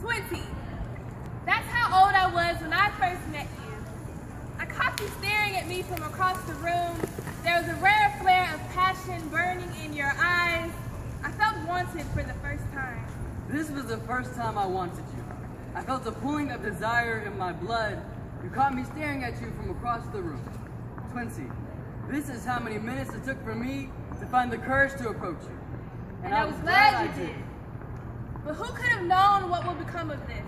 20. That's how old I was when I first met you. I caught you staring at me from across the room. There was a rare flare of passion burning in your eyes. I felt wanted for the first time. This was the first time I wanted you. I felt a pulling of desire in my blood. You caught me staring at you from across the room. 20. This is how many minutes it took for me to find the courage to approach you. And I was glad you did. But who could have known what would become of this?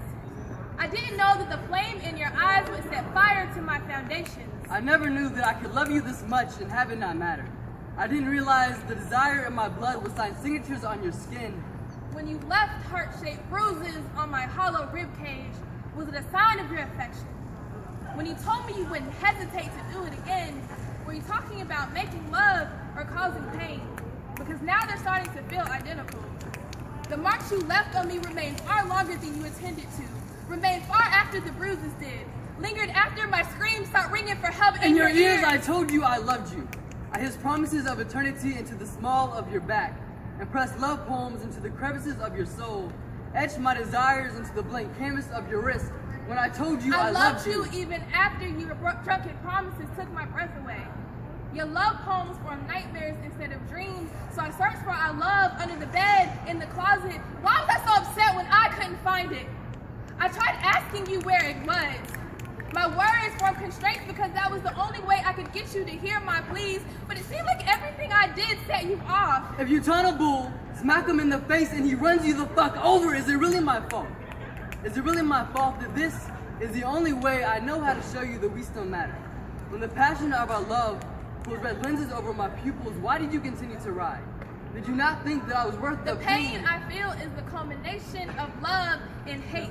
I didn't know that the flame in your eyes would set fire to my foundations. I never knew that I could love you this much and have it not matter. I didn't realize the desire in my blood would sign signatures on your skin. When you left heart-shaped bruises on my hollow ribcage, was it a sign of your affection? When you told me you wouldn't hesitate to do it again, were you talking about making love or causing pain? Because now they're starting to feel identical. The marks you left on me remained far longer than you intended to, remained far after the bruises did, lingered after my screams stopped ringing for help in your ears. I told you I loved you. I hissed promises of eternity into the small of your back, and pressed love poems into the crevices of your soul, etched my desires into the blank canvas of your wrist. When I told you I loved you even after your drunken promises took my breath away. Your love poems formed nightmares instead of dreams, so I searched for our love under the bed, in the closet. Why was I so upset when I couldn't find it? I tried asking you where it was. My words formed constraints because that was the only way I could get you to hear my pleas, but it seemed like everything I did set you off. If you turn a bull, smack him in the face, and he runs you the fuck over, is it really my fault? Is it really my fault that this is the only way I know how to show you that we still matter? When the passion of our love pulls red lenses over my pupils, why did you continue to ride? Did you not think that I was worth the pain? The pain I feel is the culmination of love and hate.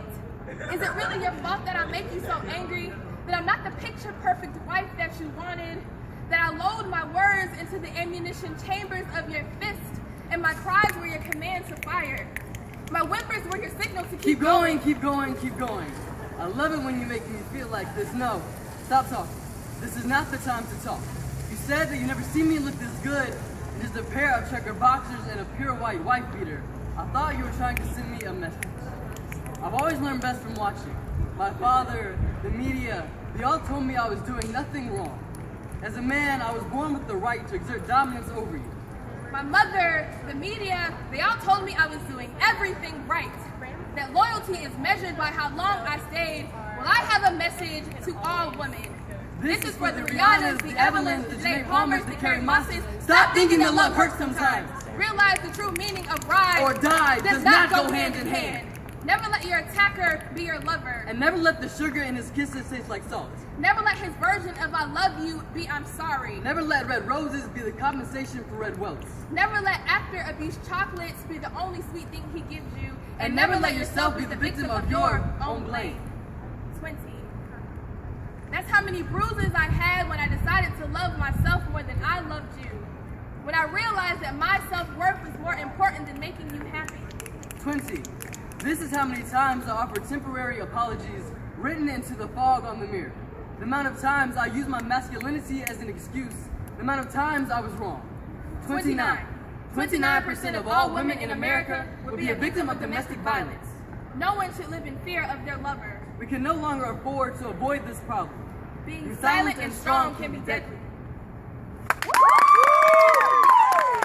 Is it really your fault that I make you so angry? That I'm not the picture-perfect wife that you wanted? That I load my words into the ammunition chambers of your fist, and my cries were your command to fire? My whimpers were your signal to keep going. Keep going. I love it when you make me feel like this. No, stop talking. This is not the time to talk. You said that you never seen me look this good in just a pair of checker boxers and a pure white wife beater. I thought you were trying to send me a message. I've always learned best from watching. My father, the media, they all told me I was doing nothing wrong. As a man, I was born with the right to exert dominance over you. My mother, the media, they all told me I was doing everything right. That loyalty is measured by how long I stayed. Well, I have a message to all women. This is for the Rihannas, the Evelyns, the Jay Palmers, the Carrie Mosses. Stop thinking that love hurts sometimes. Realize the true meaning of ride or die does not go hand in hand. Never let your attacker be your lover. And never let the sugar in his kisses taste like salt. Never let his version of I love you be I'm sorry. Never let red roses be the compensation for red welts. Never let after abuse chocolates be the only sweet thing he gives you. And never let yourself be the victim of your own blame. 20. That's how many bruises I had when I decided to love myself more than I loved you. When I realized that my self-worth was more important than making you happy. 20. This is how many times I offered temporary apologies written into the fog on the mirror. The amount of times I used my masculinity as an excuse. The amount of times I was wrong. 29. 29% of all women in America would be a victim of domestic violence. No one should live in fear of their lover. We can no longer afford to avoid this problem. Being silent and strong can be deadly.